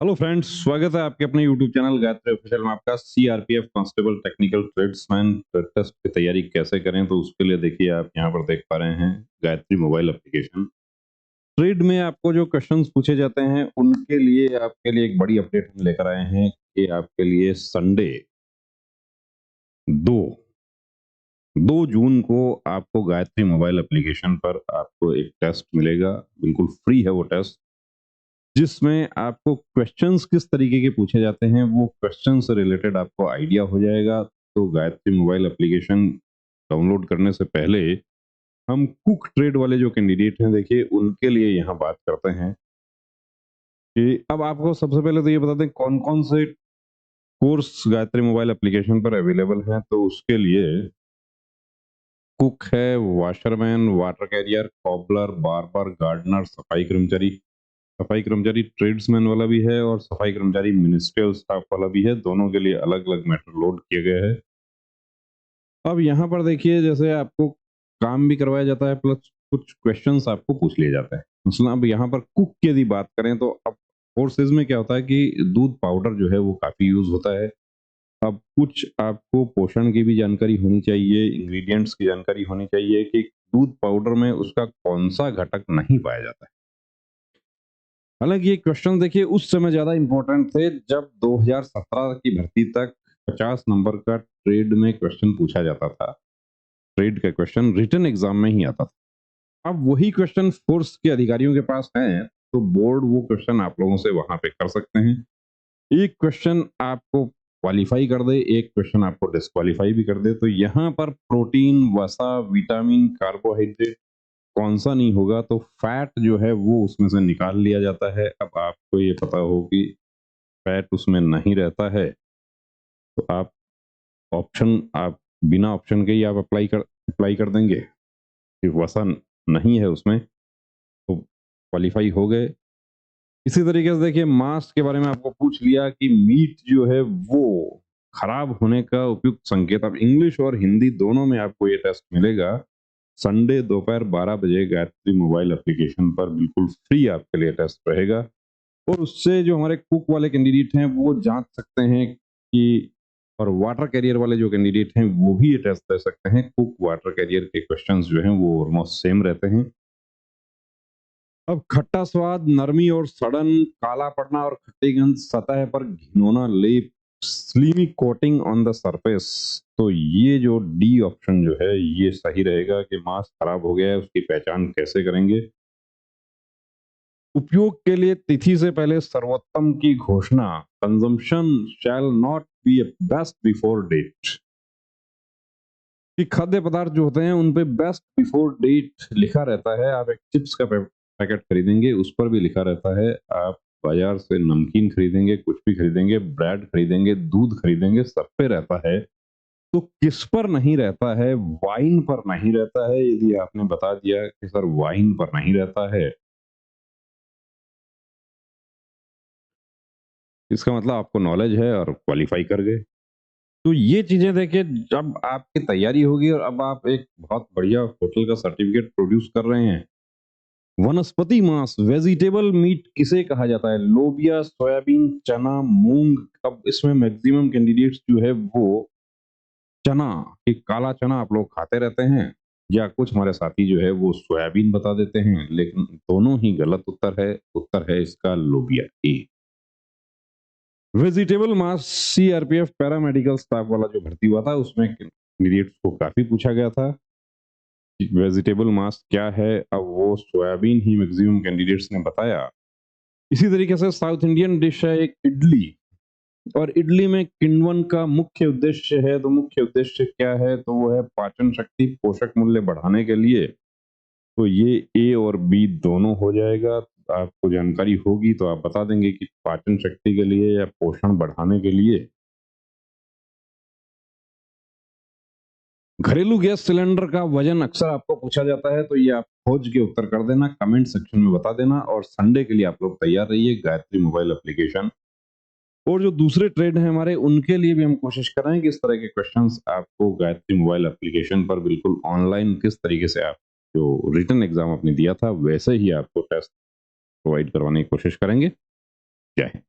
Hello friends, स्वागत है आपके अपने यूट्यूब चैनल गायत्री ऑफिशियल में। आपका CRPF constable technical tradesman test की तैयारी कैसे करें, तो उसके लिए देखिए आप यहाँ पर देख पा रहे हैं गायत्री मोबाइल एप्लीकेशन। ट्रेड में आपको जो क्वेश्चंस पूछे जाते हैं उनके लिए आपके लिए एक बड़ी अपडेट हम लेकर आए हैं कि आपके लिए संडे दो 2 जून को आपको गायत्री मोबाइल एप्लीकेशन पर आपको एक टेस्ट मिलेगा। बिल्कुल फ्री है वो टेस्ट, जिसमें आपको क्वेश्चंस किस तरीके के पूछे जाते हैं वो क्वेश्चन से रिलेटेड आपको आइडिया हो जाएगा। तो गायत्री मोबाइल एप्लीकेशन डाउनलोड करने से पहले हम कुक ट्रेड वाले जो कैंडिडेट हैं, देखिए उनके लिए यहाँ बात करते हैं कि अब आपको सबसे पहले तो ये बता दें कौन कौन से कोर्स गायत्री मोबाइल एप्लीकेशन पर अवेलेबल हैं। तो उसके लिए कुक है, washerman, water carrier, cobbler, barber, gardener, सफाई कर्मचारी ट्रेड्समैन वाला भी है और सफाई कर्मचारी मिनिस्ट्रियल स्टाफ वाला भी है। दोनों के लिए अलग अलग मैटर लोड किए गए हैं। अब यहाँ पर देखिए, जैसे आपको काम भी करवाया जाता है प्लस कुछ क्वेश्चंस आपको पूछ लिए जाते हैं। मतलब अब यहाँ पर कुक की यदि बात करें तो अब कोर्सेज में क्या होता है कि दूध पाउडर जो है वो काफी यूज होता है। अब कुछ आपको पोषण की भी जानकारी होनी चाहिए, इंग्रेडिएंट्स की जानकारी होनी चाहिए कि दूध पाउडर में उसका कौन सा घटक नहीं पाया जाता है। हालांकि ये क्वेश्चन देखिए उस समय ज्यादा इंपॉर्टेंट थे जब 2017 की भर्ती तक 50 नंबर का ट्रेड में क्वेश्चन पूछा जाता था। ट्रेड का क्वेश्चन रिटन एग्जाम में ही आता था। अब वही क्वेश्चन फोर्स के अधिकारियों के पास है, तो बोर्ड वो क्वेश्चन आप लोगों से वहां पे कर सकते हैं। एक क्वेश्चन आपको क्वालिफाई कर दे, एक क्वेश्चन आपको डिस्क्वालीफाई भी कर दे। तो यहाँ पर प्रोटीन, वसा, विटामिन, कार्बोहाइड्रेट कौन सा नहीं होगा, तो फैट जो है वो उसमें से निकाल लिया जाता है। अब आपको ये पता हो कि फैट उसमें नहीं रहता है, तो आप बिना ऑप्शन के ही आप अप्लाई कर देंगे कि वसा नहीं है उसमें, तो क्वालिफाई हो गए। इसी तरीके से देखिए, मांस के बारे में आपको पूछ लिया कि मीट जो है वो खराब होने का उपयुक्त संकेत। अब इंग्लिश और हिंदी दोनों में आपको ये टेस्ट मिलेगा। संडे दोपहर 12 बजे गायत्री मोबाइल एप्लीकेशन पर बिल्कुल फ्री आपके लिए टेस्ट रहेगा। और उससे जो हमारे कुक वाले कैंडिडेट हैं वो जांच सकते हैं कि, और वाटर कैरियर वाले जो कैंडिडेट हैं वो भी ये टेस्ट दे सकते हैं। कुक वाटर कैरियर के क्वेश्चंस जो हैं वो ऑलमोस्ट सेम रहते हैं। अब खट्टा स्वाद, नरमी और सड़न, काला पड़ना और खट्टी गंध, सतह पर घिनौना लेप, slimy coating on the surface. तो ये जो डी ऑप्शन जो है ये सही रहेगा कि मांस खराब हो गया है, उसकी पहचान कैसे करेंगे। उपयोग के लिए तिथि से पहले सर्वोत्तम की घोषणा, consumption shall not be best before date. कि खाद्य पदार्थ जो होते हैं उन पे बेस्ट बिफोर डेट लिखा रहता है। आप एक चिप्स का पैकेट खरीदेंगे, उस पर भी लिखा रहता है। आप बाजार से नमकीन खरीदेंगे, कुछ भी खरीदेंगे, ब्रेड खरीदेंगे, दूध खरीदेंगे, सब पे रहता है। तो किस पर नहीं रहता है? वाइन पर नहीं रहता है। यदि आपने बता दिया कि सर वाइन पर नहीं रहता है, इसका मतलब आपको नॉलेज है और क्वालिफाई कर गए। तो ये चीजें देखिए, जब आपकी तैयारी होगी और अब आप एक बहुत बढ़िया होटल का सर्टिफिकेट प्रोड्यूस कर रहे हैं। वनस्पति मांस, वेजिटेबल मीट किसे कहा जाता है? लोबिया, सोयाबीन, चना, मूंग। अब इसमें मैक्सिमम कैंडिडेट्स जो है वो चना, एक काला चना आप लोग खाते रहते हैं, या कुछ हमारे साथी जो है वो सोयाबीन बता देते हैं, लेकिन दोनों ही गलत उत्तर है। उत्तर है इसका लोबिया ए। वेजिटेबल मास सीआरपीएफ पैरामेडिकल स्टाफ वाला जो भर्ती हुआ था उसमें कैंडिडेट्स को काफी पूछा गया था कि वेजिटेबल मास क्या है। अब वो सोयाबीन ही मैक्सिमम कैंडिडेट्स ने बताया। इसी तरीके से साउथ इंडियन डिश है एक इडली, और इडली में किण्वन का मुख्य उद्देश्य है। तो मुख्य उद्देश्य क्या है? तो वो है पाचन शक्ति, पोषक मूल्य बढ़ाने के लिए। तो ये ए और बी दोनों हो जाएगा। आपको जानकारी होगी तो आप बता देंगे कि पाचन शक्ति के लिए या पोषण बढ़ाने के लिए। घरेलू गैस सिलेंडर का वजन अक्सर आपको पूछा जाता है, तो ये आप खोज के उत्तर कर देना, कमेंट सेक्शन में बता देना। और संडे के लिए आप लोग तैयार रहिए गायत्री मोबाइल एप्लीकेशन। और जो दूसरे ट्रेड हैं हमारे, उनके लिए भी हम कोशिश कर रहे हैं कि इस तरह के क्वेश्चंस आपको गायत्री मोबाइल एप्लीकेशन पर बिल्कुल ऑनलाइन किस तरीके से आप जो रिटन एग्जाम आपने दिया था वैसे ही आपको टेस्ट प्रोवाइड करवाने की कोशिश करेंगे। जय हिंद।